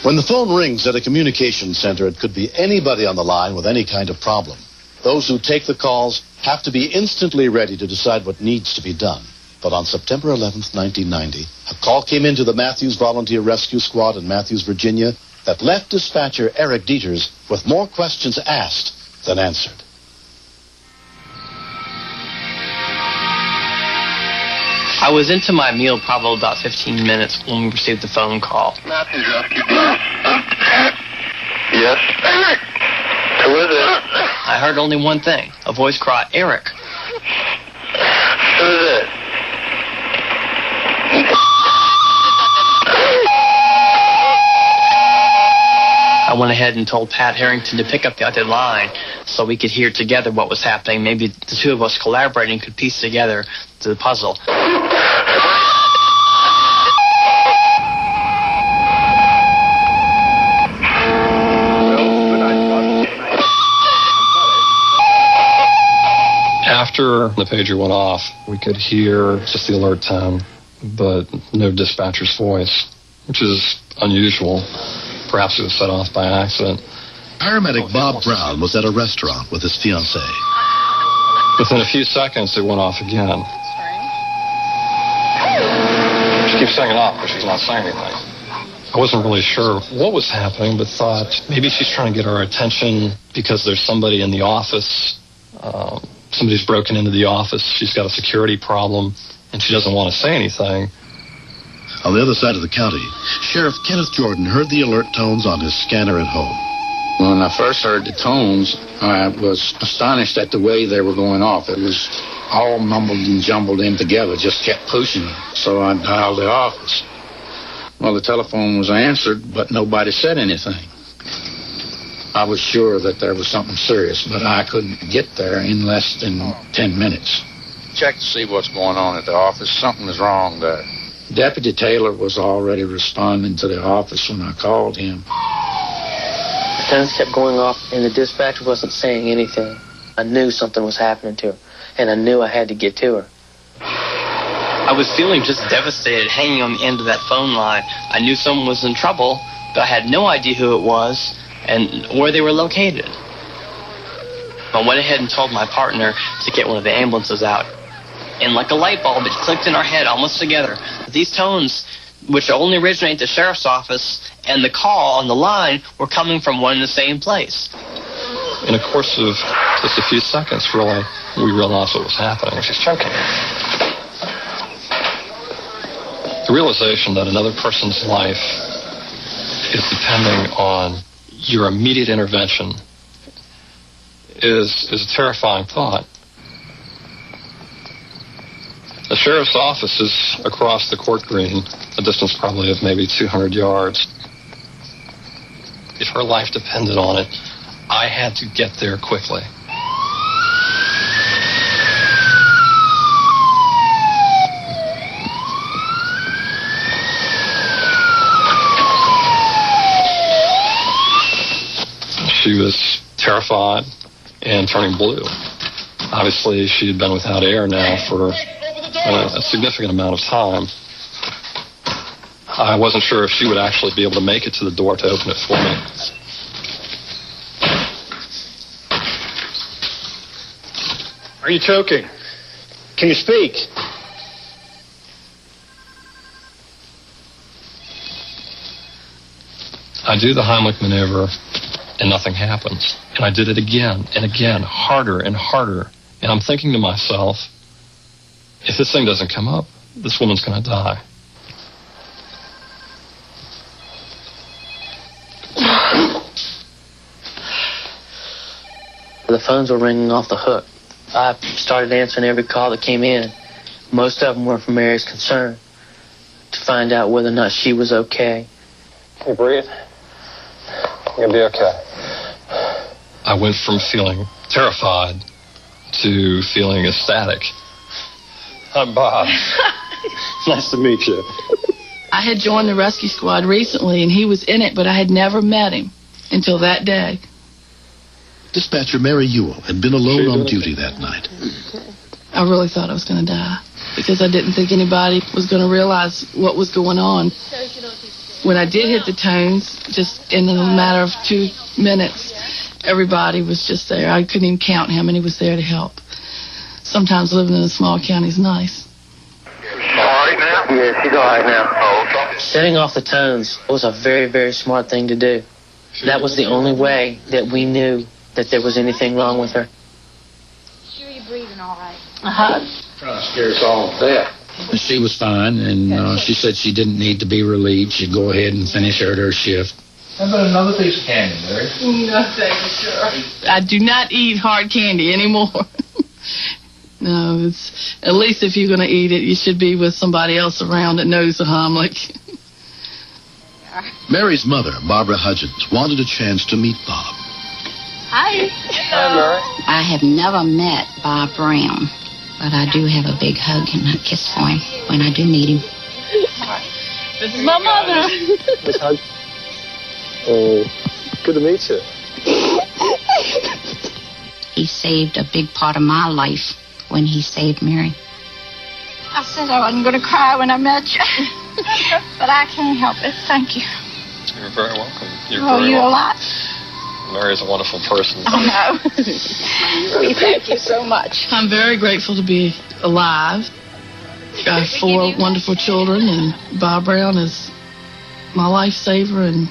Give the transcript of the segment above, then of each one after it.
When the phone rings at a communications center, it could be anybody on the line with any kind of problem. Those who take the calls have to be instantly ready to decide what needs to be done. But on September 11th, 1990, a call came into the Mathews Volunteer Rescue Squad in Mathews, Virginia, that left dispatcher Eric Dieters with more questions asked than answered. I was into my meal probably about 15 minutes when we received the phone call. Mathews Rescue. Yes. Eric! Who is it? I heard only one thing, a voice cry, Eric. Who is it? I went ahead and told Pat Harrington to pick up the other line so we could hear together what was happening. Maybe the two of us collaborating could piece together the puzzle. After the pager went off, we could hear just the alert tone, but no dispatcher's voice, which is unusual. Perhaps it was set off by accident. Paramedic Bob Brown was at a restaurant with his fiancée. Within a few seconds, it went off again. She keeps saying it off, but she's not saying anything. I wasn't really sure what was happening, but thought maybe she's trying to get our attention because there's somebody in the office. Somebody's broken into the office. She's got a security problem, and she doesn't want to say anything. On the other side of the county, Sheriff Kenneth Jordan heard the alert tones on his scanner at home. When I first heard the tones, I was astonished at the way they were going off. It was all mumbled and jumbled in together, just kept pushing. So I dialed the office. Well, the telephone was answered, but nobody said anything. I was sure that there was something serious, but I couldn't get there in less than 10 minutes. Check to see what's going on at the office. Something is wrong there. Deputy Taylor was already responding to the office when I called him. The tones kept going off, and the dispatcher wasn't saying anything. I knew something was happening to her, and I knew I had to get to her. I was feeling just devastated hanging on the end of that phone line. I knew someone was in trouble, but I had no idea who it was and where they were located. I went ahead and told my partner to get one of the ambulances out. And like a light bulb, it clicked in our head almost together. These tones, which only originate at the sheriff's office, and the call on the line were coming from one and the same place. In the course of just a few seconds, really, we realized what was happening. She's choking. The realization that another person's life is depending on your immediate intervention is a terrifying thought. The sheriff's office is across the court green, a distance probably of maybe 200 yards. If her life depended on it, I had to get there quickly. She was terrified and turning blue. Obviously, she had been without air now for a significant amount of time. I wasn't sure if she would actually be able to make it to the door to open it for me. Are you choking? Can you speak? I do the Heimlich maneuver, and nothing happens. And I did it again and again, harder and harder. And I'm thinking to myself, if this thing doesn't come up, this woman's going to die. The phones were ringing off the hook. I started answering every call that came in. Most of them were from areas concerned, to find out whether or not she was okay. Can you breathe? You'll be okay. I went from feeling terrified to feeling ecstatic. I'm Bob. Nice to meet you. I had joined the rescue squad recently, and he was in it, but I had never met him until that day. Dispatcher Mary Ewell had been alone on duty that night. I really thought I was going to die because I didn't think anybody was going to realize what was going on. When I did hit the tones, just in a matter of 2 minutes, everybody was just there. I couldn't even count how many was there to help. Sometimes living in a small county is nice. All right now? Yeah, she's all right now. Oh, okay. Setting off the tones was a very, very smart thing to do. That was the only way that we knew that there was anything wrong with her. Sure you're breathing all right? Trying to scare us all to death. She was fine, and she said she didn't need to be relieved. She'd go ahead and finish her shift. How about another piece of candy, Mary? No, thank you, sure. I do not eat hard candy anymore. No, it's at least if you're going to eat it, you should be with somebody else around that knows the Heimlich. Mary's mother, Barbara Hudgens, wanted a chance to meet Bob. Hi. Hi, Mary. I have never met Bob Brown, but I do have a big hug and a kiss for him when I do meet him. This is my mother. Miss Hug. Good to meet you. He saved a big part of my life when he saved Mary. I said I wasn't going to cry when I met you, but I can't help it. Thank you. You're very welcome. You're a lot. Mary's a wonderful person. I know. We thank you so much. I'm very grateful to be alive. I have 4 wonderful children, and Bob Brown is my lifesaver, and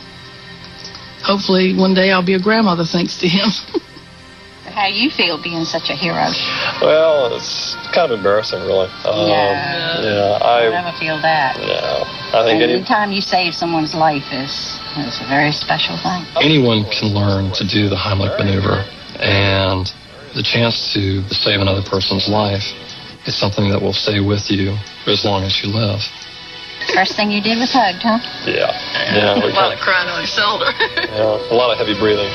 hopefully one day I'll be a grandmother thanks to him. How you feel being such a hero? Well, it's kind of embarrassing, really. I never feel that. Yeah, I think anytime you save someone's life is a very special thing. anyone can learn to do the Heimlich maneuver, and the chance to save another person's life is something that will stay with you for as long as you live. First thing you did was hugged, huh? Yeah. A lot of crying on your shoulder. Yeah, a lot of heavy breathing.